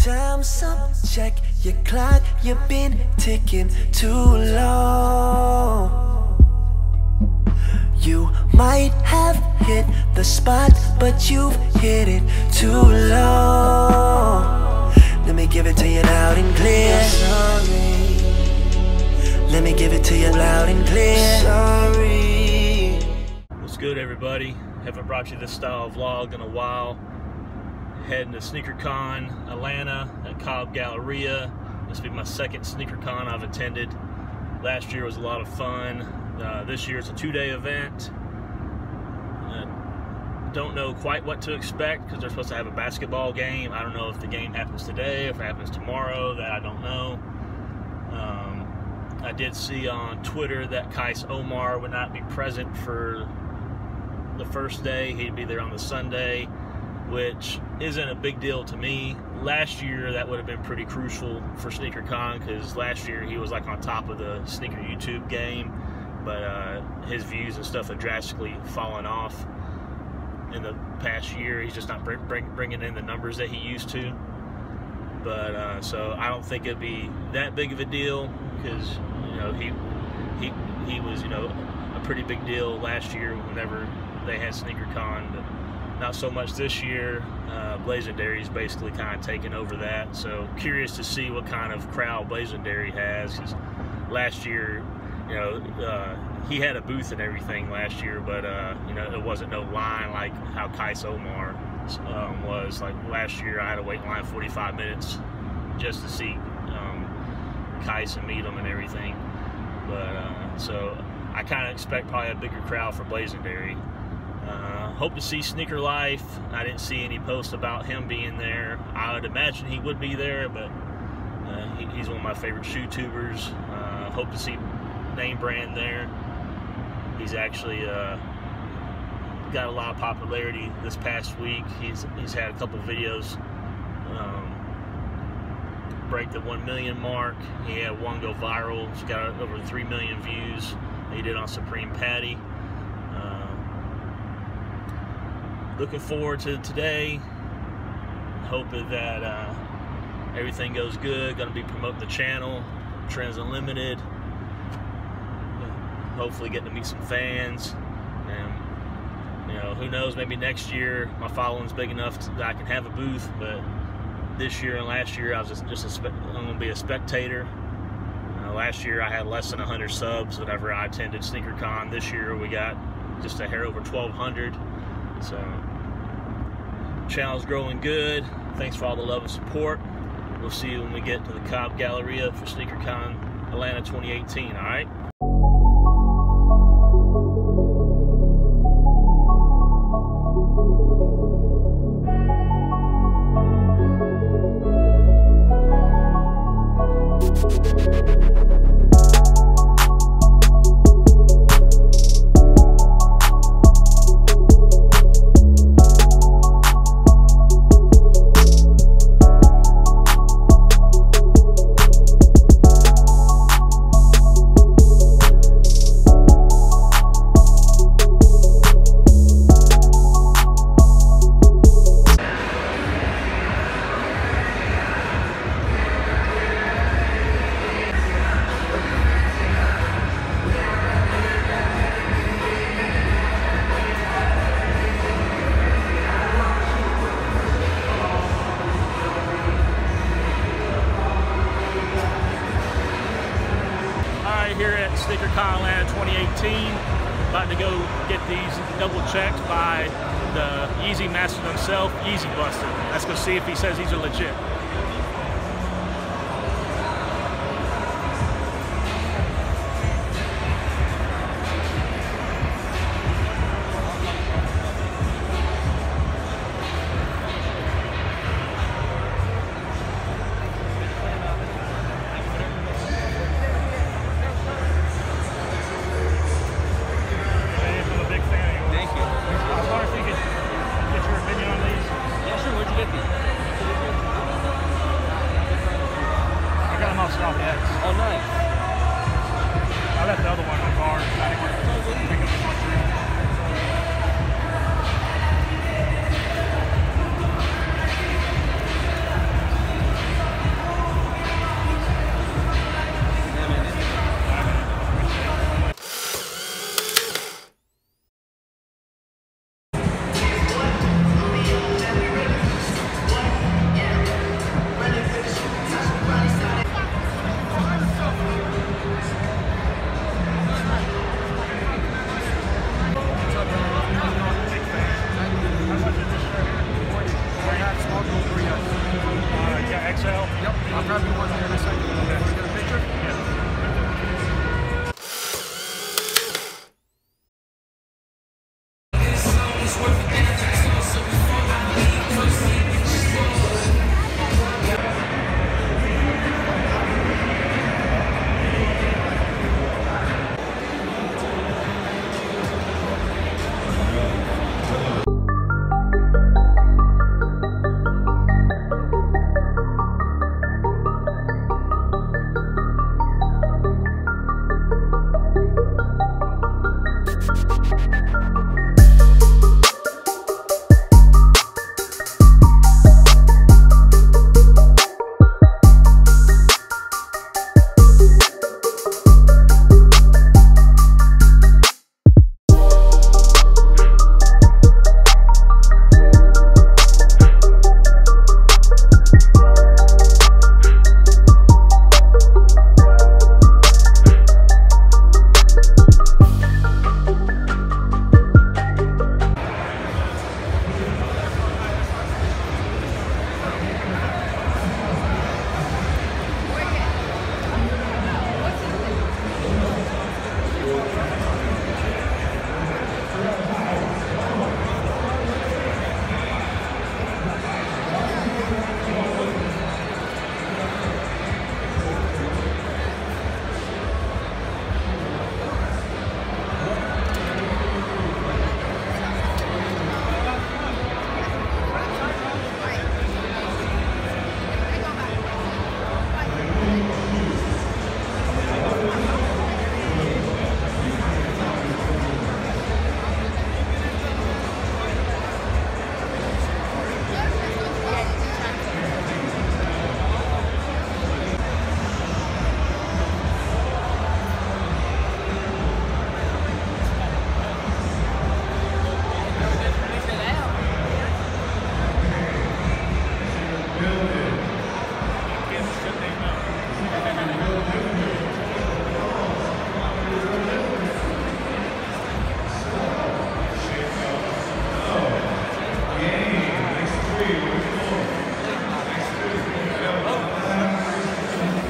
Time's up, check your clock, you've been ticking too long. You might have hit the spot, but you've hit it too long. Let me give it to you loud and clear. Sorry. Let me give it to you loud and clear. Sorry. What's good, everybody? Haven't brought you this style vlog in a while. Heading to SneakerCon Atlanta at Cobb Galleria. This will be my second SneakerCon I've attended. Last year was a lot of fun. This year it's a 2-day event. Don't know quite what to expect because they're supposed to have a basketball game. I don't know if the game happens today, if it happens tomorrow, that I don't know. I did see on Twitter that Kais Omar would not be present for the first day. He'd be there on the Sunday, which isn't a big deal to me. Last year that would have been pretty crucial for SneakerCon because last year he was like on top of the sneaker YouTube game, but his views and stuff have drastically fallen off in the past year. He's just not bringing in the numbers that he used to. But so I don't think it'd be that big of a deal because he was a pretty big deal last year whenever they had SneakerCon, but not so much this year. Legendary's basically kind of taken over that, so curious to see what kind of crowd Legendary has, because last year, he had a booth and everything last year, but there wasn't no line like how Kais Omar was. Like last year, I had to wait in line 45 minutes just to see Kais and meet him and everything. But so I kind of expect probably a bigger crowd for Legendary. Hope to see Sneaker Life. I didn't see any posts about him being there. I would imagine he would be there, but he's one of my favorite shoe tubers. Hope to see Name Brand there. He's actually got a lot of popularity this past week. He's had a couple videos break the 1 million mark. He had one go viral. He's got over 3 million views. He did on Supreme Patty. Looking forward to today. Hoping that everything goes good. Going to be promoting the channel, Trenz Unltd. Hopefully getting to meet some fans. And who knows, maybe next year my following's big enough that I can have a booth. But this year and last year I was I'm going to be a spectator. Last year I had less than 100 subs whenever I attended SneakerCon. This year we got just a hair over 1,200. So, channel's growing good. Thanks for all the love and support. We'll see you when we get to the Cobb Galleria for SneakerCon Atlanta 2018, all right? Here at SneakerCon Atlanta 2018, about to go get these double checked by the Yeezy master himself, Yeezy Buster. Let's go see if he says these are legit. Oh, nice. I left the other one in the car. I didn't want to pick up this one too. XL? Yep, I'll grab you one here in a second. Okay. Want to get a picture? Yeah.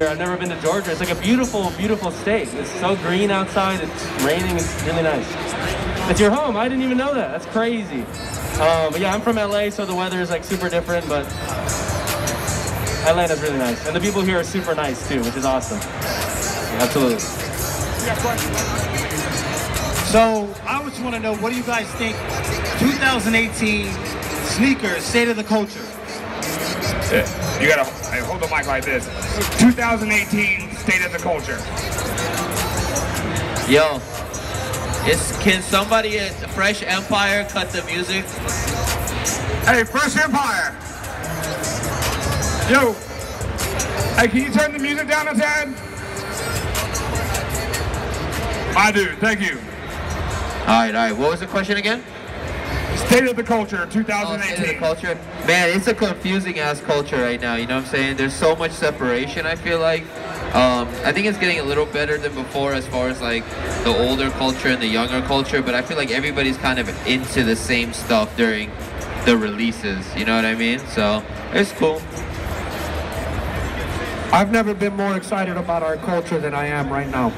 I've never been to Georgia. It's like a beautiful, beautiful state. It's so green outside. It's raining. It's really nice. It's your home. I didn't even know that. That's crazy. But yeah, I'm from LA, so the weather is like super different, but Atlanta's really nice. And the people here are super nice too, which is awesome. Absolutely. So I just want to know, what do you guys think 2018 sneakers, state of the culture? Yeah. You gotta hold the mic like this. 2018 state of the culture. Yo, can somebody at Fresh Empire cut the music? Hey, Fresh Empire. Yo. Hey, can you turn the music down a tad? I do, thank you. All right. What was the question again? State of the culture, 2018. Oh, state of the culture? Man, it's a confusing ass culture right now, you know what I'm saying? There's so much separation, I feel like. I think it's getting a little better than before as far as like the older culture and the younger culture, but I feel like everybody's kind of into the same stuff during the releases, you know what I mean? So, it's cool. I've never been more excited about our culture than I am right now.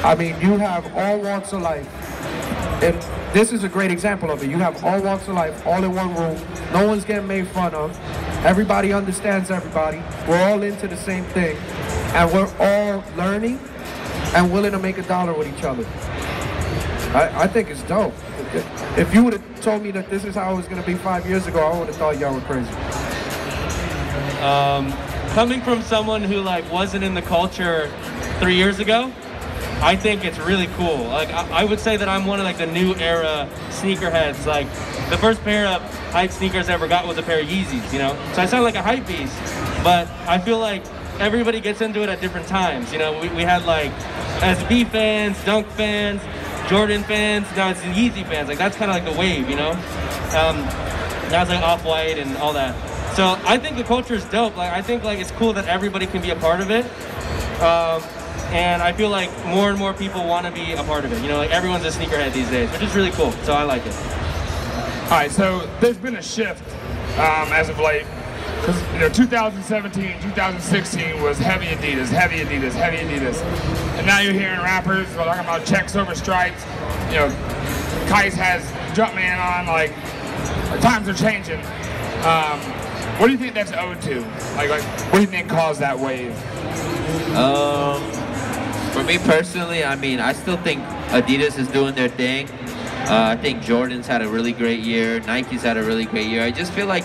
I mean, you have all walks of life. And this is a great example of it. You have all walks of life, all in one room. No one's getting made fun of. Everybody understands everybody. We're all into the same thing. And we're all learning and willing to make a dollar with each other. I think it's dope. If you would have told me that this is how it was going to be 5 years ago, I would have thought y'all were crazy. Coming from someone who like wasn't in the culture 3 years ago, I think it's really cool. Like I would say that I'm one of like the new era sneakerheads. Like the first pair of hype sneakers I ever got was a pair of Yeezys, you know? So I sound like a hype beast, but I feel like everybody gets into it at different times. You know, we had like SB fans, Dunk fans, Jordan fans, now it's the Yeezy fans. Like that's kind of like the wave, you know? Now it's like Off-White and all that. So I think the culture is dope. Like I think like it's cool that everybody can be a part of it. And I feel like more and more people want to be a part of it. You know, like everyone's a sneakerhead these days, which is really cool. So I like it. All right, so there's been a shift as of late Because 2017, 2016 was heavy Adidas, heavy Adidas, heavy Adidas. And now you're hearing rappers talking about checks over stripes. Kais has Jumpman on, like, times are changing. What do you think that's owed to? Like, what do you think caused that wave? For me personally, I mean, I still think Adidas is doing their thing. I think Jordan's had a really great year. Nike's had a really great year. I just feel like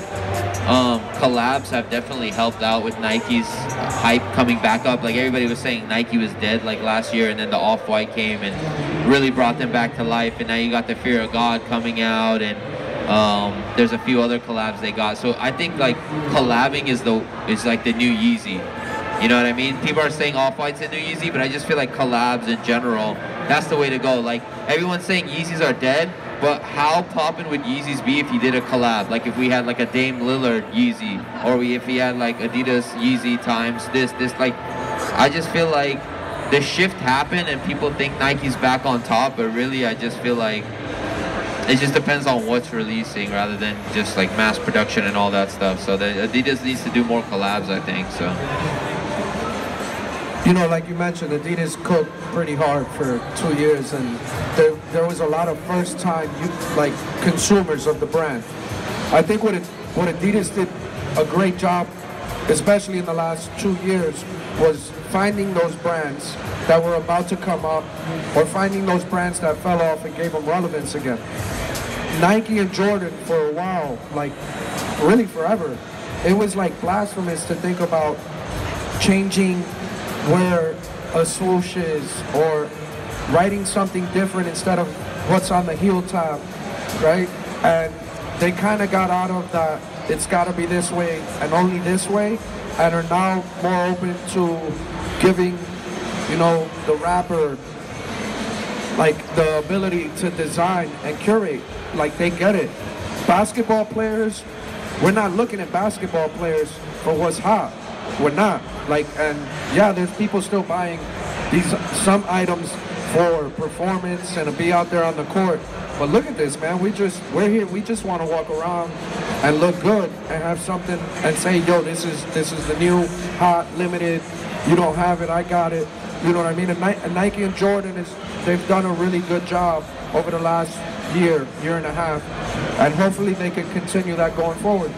collabs have definitely helped out with Nike's hype coming back up. Like, everybody was saying Nike was dead like last year, and then the Off-White came and really brought them back to life. And now you got the Fear of God coming out, and there's a few other collabs they got. So I think like collabing is like the new Yeezy. You know what I mean? People are saying Off-White's a new Yeezy, but I just feel like collabs in general, that's the way to go. Like, everyone's saying Yeezys are dead, but how poppin' would Yeezys be if you did a collab? Like, if we had like a Dame Lillard Yeezy, or if we had like Adidas Yeezy times this, like, I just feel like the shift happened and people think Nike's back on top, but really I just feel like it just depends on what's releasing rather than just like mass production and all that stuff. So Adidas needs to do more collabs, I think, so. Like you mentioned, Adidas cooked pretty hard for 2 years, and there was a lot of first-time like consumers of the brand. I think what Adidas did a great job, especially in the last 2 years, was finding those brands that were about to come up, or finding those brands that fell off and gave them relevance again. Nike and Jordan for a while, like really forever, it was like blasphemous to think about changing where a swoosh is, or writing something different instead of what's on the heel tab, right? And they kind of got out of that, it's got to be this way and only this way, and are now more open to giving, the rapper like the ability to design and curate. Like, they get it. Basketball players, we're not looking at basketball players for what's hot. We're not. Like, and yeah, there's people still buying some items for performance and to be out there on the court. But look at this, man. We're here. We just want to walk around and look good and have something and say, yo, this is the new hot limited. You don't have it, I got it. You know what I mean? And Nike and Jordan they've done a really good job over the last year and a half, and hopefully they can continue that going forward.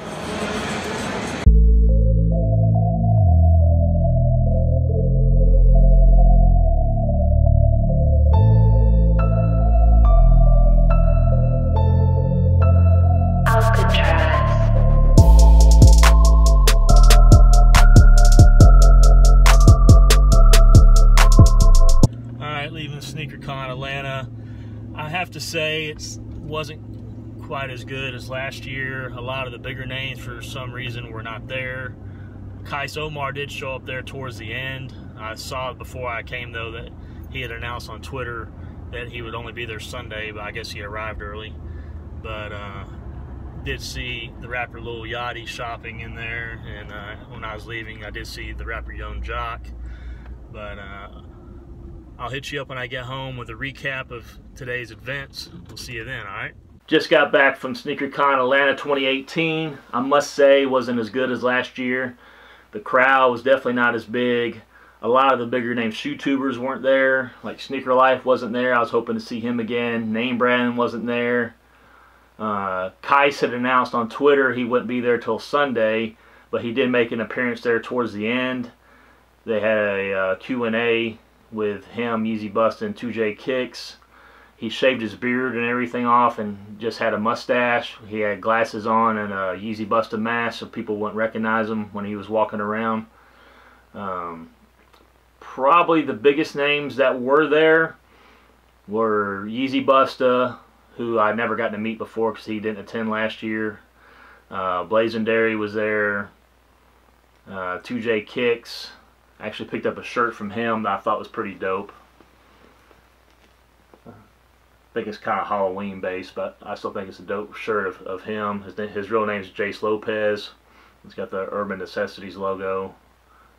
Atlanta, I have to say it wasn't quite as good as last year. A lot of the bigger names for some reason were not there. Kais Omar did show up there towards the end. I saw it before I came though that he had announced on Twitter that he would only be there Sunday, but I guess he arrived early. But did see the rapper Unltd shopping in there, and when I was leaving I did see the rapper Young Jock. But I'll hit you up when I get home with a recap of today's events. We'll see you then, alright? Just got back from SneakerCon Atlanta 2018. I must say it wasn't as good as last year. The crowd was definitely not as big. A lot of the bigger name shoe tubers weren't there. Like Sneaker Life wasn't there. I was hoping to see him again. Name Brand wasn't there. Kais had announced on Twitter he wouldn't be there till Sunday, but he did make an appearance there towards the end. They had a Q&A with him, Yeezy Busta, and 2J Kicks. He shaved his beard and everything off and just had a mustache. He had glasses on and a Yeezy Busta mask so people wouldn't recognize him when he was walking around. Probably the biggest names that were there were Yeezy Busta, who I never got to meet before because he didn't attend last year. Blazendary was there. 2J Kicks. I actually picked up a shirt from him that I thought was pretty dope. I think it's kind of Halloween based, but I still think it's a dope shirt of him. His real name is Jace Lopez. It's got the Urban Necessities logo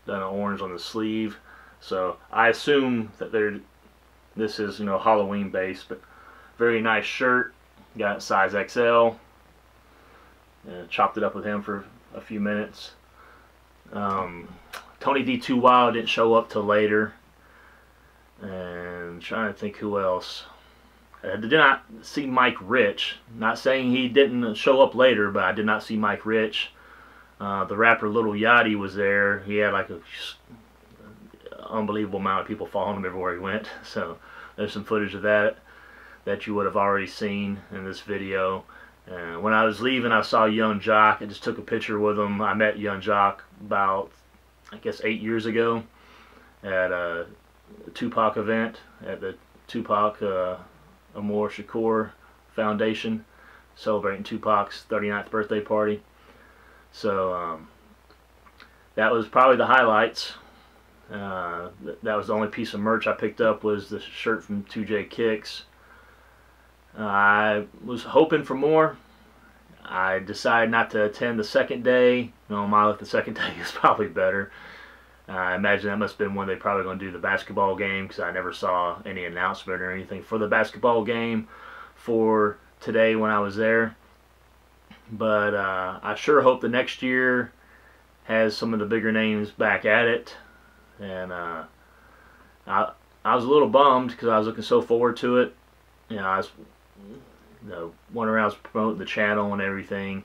done in orange on the sleeve. So I assume that this is, you know, Halloween based, but very nice shirt. Got size XL. Chopped it up with him for a few minutes. Tony D. Too Wild didn't show up till later. And I'm trying to think who else. I did not see Mike Rich. Not saying he didn't show up later, but I did not see Mike Rich. The rapper Unltd was there. He had like a unbelievable amount of people following him everywhere he went. So there's some footage of that you would have already seen in this video. And when I was leaving, I saw Young Jock. I just took a picture with him. I met Young Jock about, I guess, 8 years ago at a Tupac event at the Tupac Amor Shakur Foundation, celebrating Tupac's 39th birthday party. So that was probably the highlights. That was the only piece of merch I picked up, was the shirt from 2J Kicks. I was hoping for more. I decided not to attend the second day. No, the second day is probably better. I imagine that must have been when they probably going to do the basketball game, because I never saw any announcement or anything for the basketball game for today when I was there. But I sure hope the next year has some of the bigger names back at it. And I was a little bummed because I was looking so forward to it. You know, I was one around was promoting the channel and everything.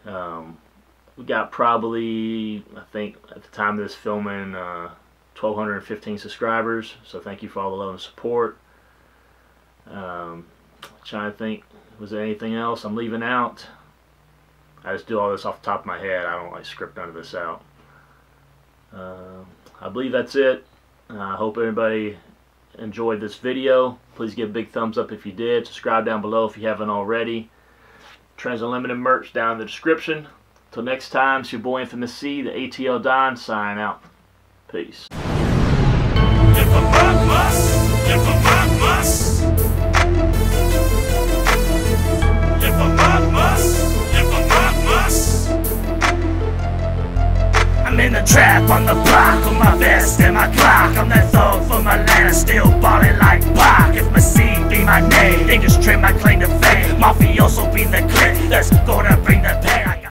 We got probably, I think at the time of this filming, 1,215 subscribers. So thank you for all the love and support. Trying to think, was there anything else I'm leaving out? I just do all this off the top of my head. I don't like script none of this out. I believe that's it. I hope everybody enjoyed this video. Please give a big thumbs up if you did. Subscribe down below if you haven't already. Trenz Unltd merch down in the description. Till next time, it's your boy Infamous C, the ATL Don, sign out. Peace. I'm in the trap on the block with my vest and my clock. I'm that thug for my land, still ballin' like Pac. If my seed be my name, they just trade my claim to fame. Mafioso be the clique, let's go to